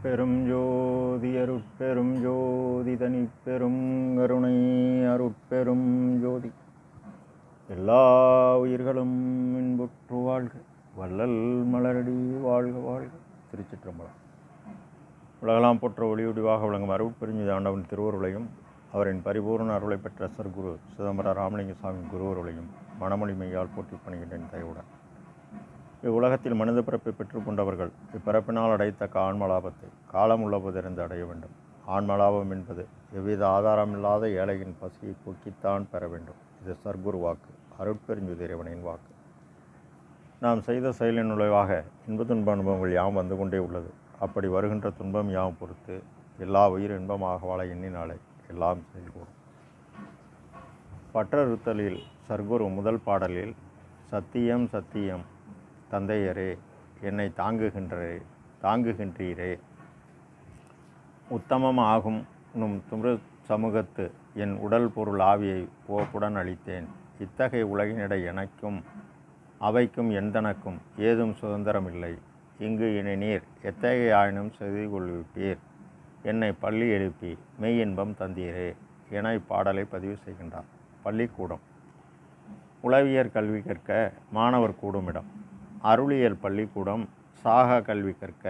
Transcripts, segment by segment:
அருட்பெரும் ஜோதி அருட்பெரும் ஜோதி தனிப்பெரும் கருணை அருட்பெரும் ஜோதி. எல்லா உயிர்களும் இன்புற்று வாழ்க, வள்ளல் மலரடி வாழ்க வாழ்க. திருச்சிற்றம்பலம். உலகலாம் போற்ற ஒளியுடிவாக விளங்கும் அருட்பெருஞ்சி ஆண்டவன் திருவருளையும் அவரின் பரிபூர்ண அருளை பெற்ற சர்க்குரு சிதம்பர ராமலிங்க சுவாமி குருவருளையும் மனமொழி மெய்யால் போற்றி பணிகின்றேன் தயவுடன். இவ்வுலகத்தில் மனித பிறப்பை பெற்றுக்கொண்டவர்கள் இப்பிறப்பினால் அடைத்தக்க ஆன்மலாபத்தை காலம் உள்ளபோதிருந்து அடைய வேண்டும். ஆன்மலாபம் என்பது எவ்வித ஆதாரமில்லாத ஏழையின் பசியை போக்கித்தான் பெற வேண்டும். இது சர்க்குரு வாக்கு, அருட்பெருஞ்சுதி இறைவனின் வாக்கு. நாம் செய்த செயலின் நுழைவாக இன்ப துன்ப அனுபவங்கள் யாம் வந்து கொண்டே உள்ளது. அப்படி வருகின்ற துன்பம் யாம் பொறுத்து எல்லா உயிர் இன்பமாக வாழ எண்ணினாலே எல்லாம் செயல்கூடும். பற்றறுத்தலில் சர்க்குரு முதல் பாடலில் சத்தியம் சத்தியம் தந்தையரே, என்னை தாங்குகின்றீரே, உத்தமம் ஆகும் துமிரு சமூகத்து என் உடல் பொருள் ஆவியை ஓப்புடன் அளித்தேன். இத்தகைய உலகினிடை எனக்கும் அவைக்கும் எந்தனக்கும் ஏதும் சுதந்திரமில்லை. இங்கு இனி நீர் எத்தகைய ஆயினும் செய்து கொள்விப்பீர். என்னை பள்ளி எழுப்பி மெய் இன்பம் தந்தீரே என இப்பாடலை பதிவு செய்கின்றார். பள்ளிக்கூடம் உளவியற் கல்வி கற்க மாணவர் கூடுமிடம். அருளியல் பள்ளிக்கூடம் சாகா கல்வி கற்க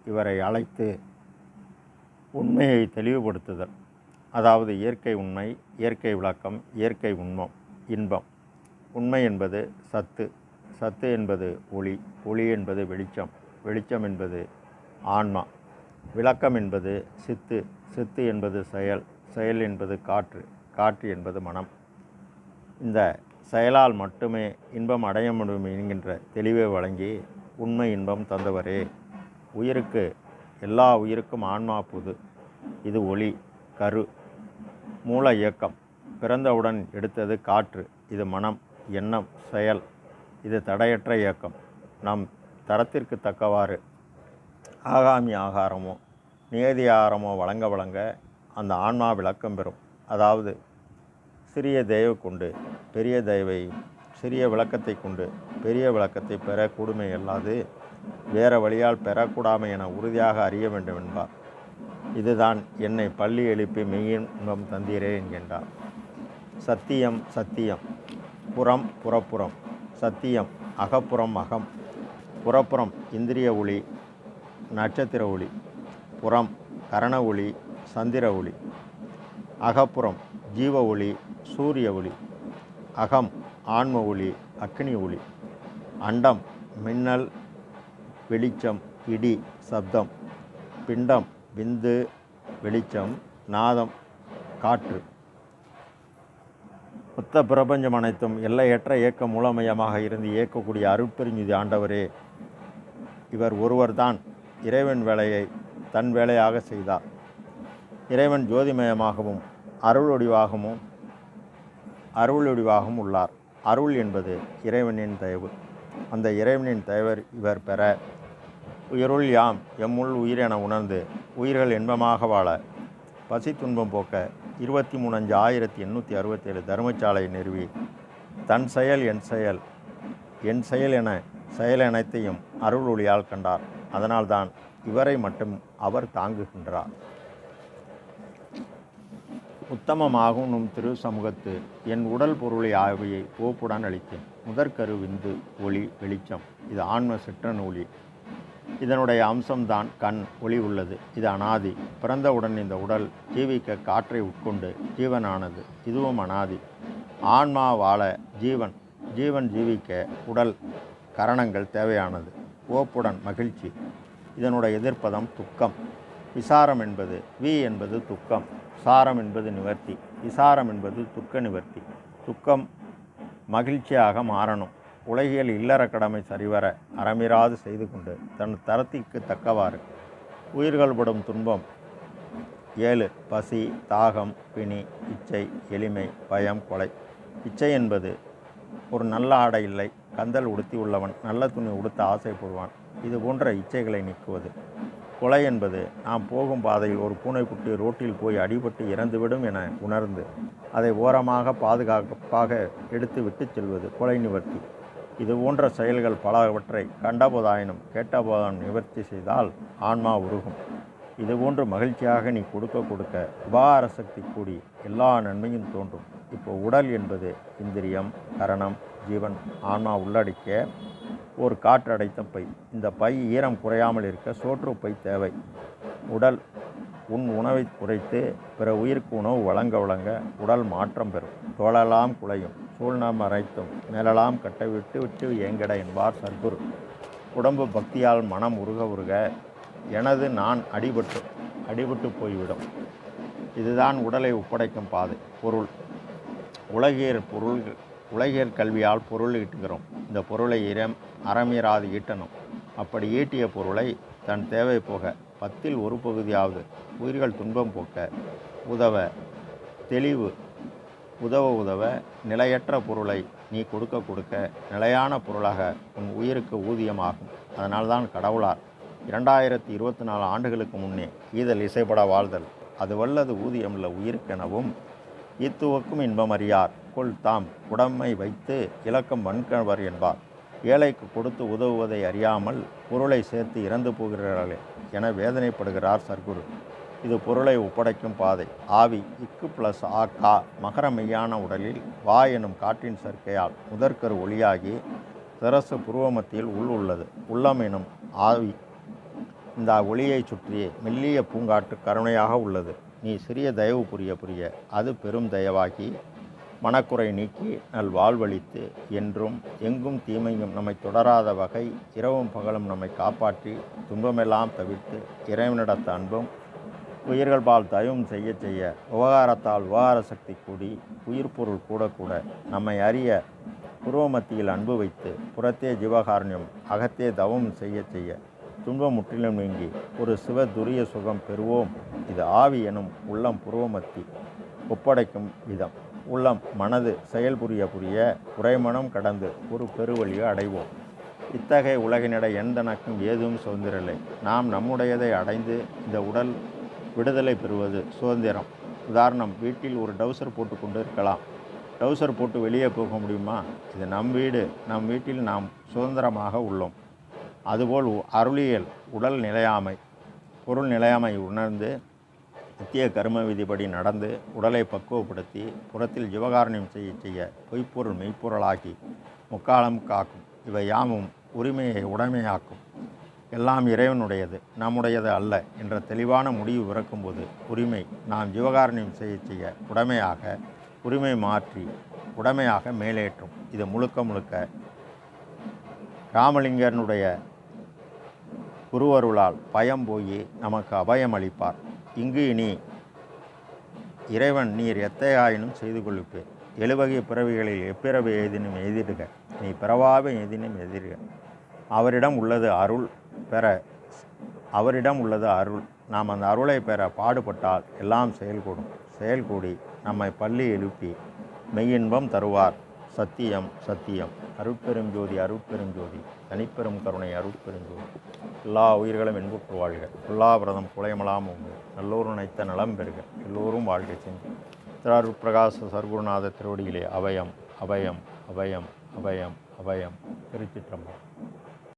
இவரை அழைத்து உண்மையை தெளிவுபடுத்துதல். அதாவது இயற்கை உண்மை, இயற்கை விளக்கம், இயற்கை இன்பம். உண்மை என்பது சத்து, சத்து என்பது ஒளி, ஒளி என்பது வெளிச்சம், வெளிச்சம் என்பது ஆன்மா, விளக்கம் என்பது சித்து, சித்து என்பது செயல், செயல் என்பது காற்று, காற்று என்பது மனம். இந்த செயலால் மட்டுமே இன்பம் அடைய முடியும் என்கின்ற தெளிவை வழங்கி உண்மை இன்பம் தந்தவரே. உயிருக்கு, எல்லா உயிருக்கும் ஆன்மா புது. இது ஒளி, கரு, மூல இயக்கம். பிறந்தவுடன் எடுத்தது காற்று. இது மனம், எண்ணம், செயல். இது தடையற்ற இயக்கம். நம் தரத்திற்கு தக்கவாறு ஆகாமி ஆகாரமோ நியதி ஆகாரமோ வழங்க வழங்க அந்த ஆன்மா விளக்கம் பெறும். அதாவது சிறிய தயவு கொண்டு பெரிய தயவையும், சிறிய விளக்கத்தை கொண்டு பெரிய விளக்கத்தை பெற கூடுமை அல்லாது வேறு வழியால் பெறக்கூடாமை என உறுதியாக அறிய வேண்டும் என்பார். இதுதான் என்னை பள்ளி எழுப்பி மெய்யின்பம் தந்தீரே என்கின்றார். சத்தியம் சத்தியம், புறம் புறப்புறம். சத்தியம் அகப்புறம் அகம். புறப்புறம் இந்திரிய ஒளி, நட்சத்திர ஒளி. புறம் கரண ஒளி, சந்திர ஒளி. அகப்புறம் ஜீவ ஒளி, சூரிய ஒளி. அகம் ஆன்ம ஒளி, அக்னி ஒளி. அண்டம் மின்னல், வெளிச்சம், இடி, சப்தம். பிண்டம் விந்து, வெளிச்சம், நாதம், காற்று. மொத்த பிரபஞ்சம் அனைத்தும் எல்லையற்ற இயக்க மூலமயமாக இருந்து இயக்கக்கூடிய அருட்பெருஞ்சுதி ஆண்டவரே. இவர் ஒருவர்தான் இறைவன் வேலையை தன் வேலையாக செய்தார். இறைவன் ஜோதிமயமாகவும் அருளொடிவாகவும் உள்ளார். அருள் என்பது இறைவனின் தயவு. அந்த இறைவனின் தயவர் இவர் பெற உயிருள் யாம் எம்முள் உயிர் என உணர்ந்து உயிர்கள் இன்பமாக வாழ பசி துன்பம் போக்க 23,867 தர்மசாலை நிறுவி தன் செயல் என் செயல், என் செயல் என செயல் அனைத்தையும் அருள் ஒளியால் கண்டார். அதனால்தான் இவரை மட்டும் அவர் தாங்குகின்றார். உத்தமமாகும் திரு சமூகத்து என் உடல் பொருளை ஆவியை ஓப்புடன் அளித்தேன். முதற்கரு விந்து, ஒளி, வெளிச்சம். இது ஆன்ம சிற்றன் ஒளி. இதனுடைய அம்சம்தான் கண், ஒளி உள்ளது. இது அனாதி. பிறந்தவுடன் இந்த உடல் ஜீவிக்க காற்றை உட்கொண்டு ஜீவனானது. இதுவும் அனாதி. ஆன்மா வாழ ஜீவன் ஜீவிக்க உடல் கரணங்கள் தேவையானது. ஓப்புடன் மகிழ்ச்சி. இதனுடைய எதிர்ப்பதம் துக்கம். விசாரம் என்பது என்பது துக்கம், சாரம் என்பது நிவர்த்தி. விசாரம் என்பது துக்க நிவர்த்தி. துக்கம் மகிழ்ச்சியாக மாறணும். உலகியல் இல்லற கடமை சரிவர அறமிராது செய்து கொண்டு தன் தரத்திற்கு தக்கவாறு உயிர்கள் படும் துன்பம் 7: பசி, தாகம், பிணி, இச்சை, எளிமை, பயம், கொலை. இச்சை என்பது ஒரு நல்ல ஆடை இல்லை, கந்தல் உடுத்தி உள்ளவன் நல்ல துணி உடுத்த ஆசைப்படுவான். இது போன்ற இச்சைகளை நீக்குவது. கொலை என்பது நாம் போகும் பாதையில் ஒரு பூனைக்குட்டி ரோட்டில் போய் அடிபட்டு இறந்துவிடும் என உணர்ந்து அதை ஓரமாக பாதுகாப்பாக எடுத்து விட்டு செல்வது கொலை நிவர்த்தி. இது போன்ற செயல்கள் பலவற்றை கண்டபோதாயினும் கேட்டபோதானும் நிவர்த்தி செய்தால் ஆன்மா உருகும். இதுபோன்று மகிழ்ச்சியாக நீ கொடுக்க கொடுக்க உபகார சக்தி கூடி எல்லா நன்மையும் தோன்றும். இப்போ உடல் என்பது இந்திரியம், கரணம், ஜீவன், ஆன்மா உள்ளடக்கிய ஒரு காற்றடைத்த பை. இந்த பை ஈரம் குறையாமல் இருக்க சோற்று பை தேவை. உடல் உணவை குறைத்து பிற உயிருக்கு உணவு வழங்க வழங்க உடல் மாற்றம் பெறும். தோளெல்லாம் குலையும், சூழ்நம் அரைத்தும் மேலெல்லாம் கட்டை விட்டு விட்டு ஏங்கட என்பார் சர்க்குரு. உடம்பு பக்தியால் மனம் உருக உருக எனது நான் அடிபட்டு போய்விடும். இதுதான் உடலை ஒப்படைக்கும் பாதை. பொருள் உலகியல் கல்வியால் பொருள் ஈட்டுகிறோம். இந்த பொருளை அறமீறாது ஈட்டணும். அப்படி ஈட்டிய பொருளை தன் தேவை போக 10ல் 1 பகுதியாவது உயிர்கள் துன்பம் போக்க உதவ நிலையற்ற பொருளை நீ கொடுக்க கொடுக்க நிலையான பொருளாக உன் உயிருக்கு ஊதியமாகும். அதனால்தான் கடவுளார் 2024 ஆண்டுகளுக்கு முன்னே ஈதல் இசைப்பட வாழ்தல் அது வல்லது ஊதியமுள்ள உயிருக்கெனவும் ஈத்துவக்கும் இன்பம் அறியார் கொள் தாம் உடமை வைத்து இலக்கம் வன்கவர் என்பார். ஏழைக்கு கொடுத்து உதவுவதை அறியாமல் பொருளை சேர்த்து இறந்து போகிறார்களே என வேதனைப்படுகிறார் சர்க்குரு. இது பொருளை ஒப்படைக்கும் பாதை. ஆவி இக்கு ப்ளஸ் ஆ கா மகர மெய்யான உடலில் வா எனும் காற்றின் சேர்க்கையால் முதற்கரு ஒளியாகி சிரசு புருவமத்தியில் உள்ளது. உள்ளம் எனும் ஆவி இந்த ஒளியை சுற்றியே மெல்லிய பூங்காற்று கருணையாக உள்ளது. நீ சிறிய தயவு புரிய அது பெரும் தயவாகி மனக்குறை நீக்கி நல் வாழ்வழித்து என்றும் எங்கும் தீமையும் நம்மை தொடராத வகை இரவும் பகலும் நம்மை காப்பாற்றி துன்பமெல்லாம் தவிர்த்து இறைவனிடத்த அன்பும் உயிர்கள் பால் தயவும் செய்ய உபகாரத்தால் உபகார சக்தி கூடி உயிர் பொருள் கூட நம்மை அறிய புருவமத்தியில் அன்பு வைத்து புறத்தே ஜீவகாரண்யம் அகத்தே தவம் செய்ய துன்பம் முற்றிலும் நீங்கி ஒரு சிவ துரிய சுகம் பெறுவோம். இது ஆவி எனும் உள்ளம் புருவமத்தி ஒப்படைக்கும் விதம். உள்ளம் மனது செயல் புரிய உரைமனம் கடந்து ஒரு பெருவழியை அடைவோம். இத்தகைய உலகினிட எந்தனக்கும் ஏதும் சுதந்திரமில்லை. நாம் நம்முடையதை அடைந்து இந்த உடல் விடுதலை பெறுவது சுதந்திரம். உதாரணம், வீட்டில் ஒரு டவுசர் போட்டு கொண்டு இருக்கலாம். டவுசர் போட்டு வெளியே போக முடியுமா? இது நம் வீடு. நம் வீட்டில் நாம் சுதந்திரமாக உள்ளோம். அதுபோல் அருளியல் உடல் நிலையாமை பொருள் நிலையாமை உணர்ந்து நித்திய கர்ம விதிப்படி நடந்து உடலை பக்குவப்படுத்தி புறத்தில் ஜீவகாரண்யம் செய்ய பொய்ப்பொருள் மெய்ப்பொருளாகி முக்காலம் காக்கும். இவை யாமும் உரிமையை உடைமையாக்கும். எல்லாம் இறைவனுடையது, நம்முடையது அல்ல என்ற தெளிவான முடிவு பிறக்கும்போது உரிமை நாம் ஜீவகாரண்யம் செய்ய உரிமை மாற்றி உடைமையாக மேலேற்றும். இது முழுக்க ராமலிங்கனுடைய குருவருளால் பயம் போய் நமக்கு அபயம் அளிப்பார். இங்கு இனி இறைவன் நீர் எத்தையாயினும் செய்து கொள்ளுப்பேன். 7 வகை பிறவிகளில் எப்பிறவி எய்தினும் எதிர்க நீ பிறவாவை எதினும் எதிர்க. அவரிடம் உள்ளது அருள். நாம் அந்த அருளை பெற பாடுபட்டால் எல்லாம் செயல்கூடி நம்மை பள்ளி எழுப்பி மெய்யின்பம் தருவார். சத்தியம் அருட்பெருஞ்சோதி தனிப்பெரும் கருணை அருட்பெருஞ்சோதி. எல்லா உயிர்களும் இன்புற்று வாழ்க. எல்லா பிரதம் குலையமலாம் உண்டு. நல்லோரும் நினைத்த நலம் பெறுக. எல்லோரும் வாழ்க்கை செஞ்சு திரு சர்க்குருநாத திருவடியிலே அபயம். திருச்சிற்றம்பலம்.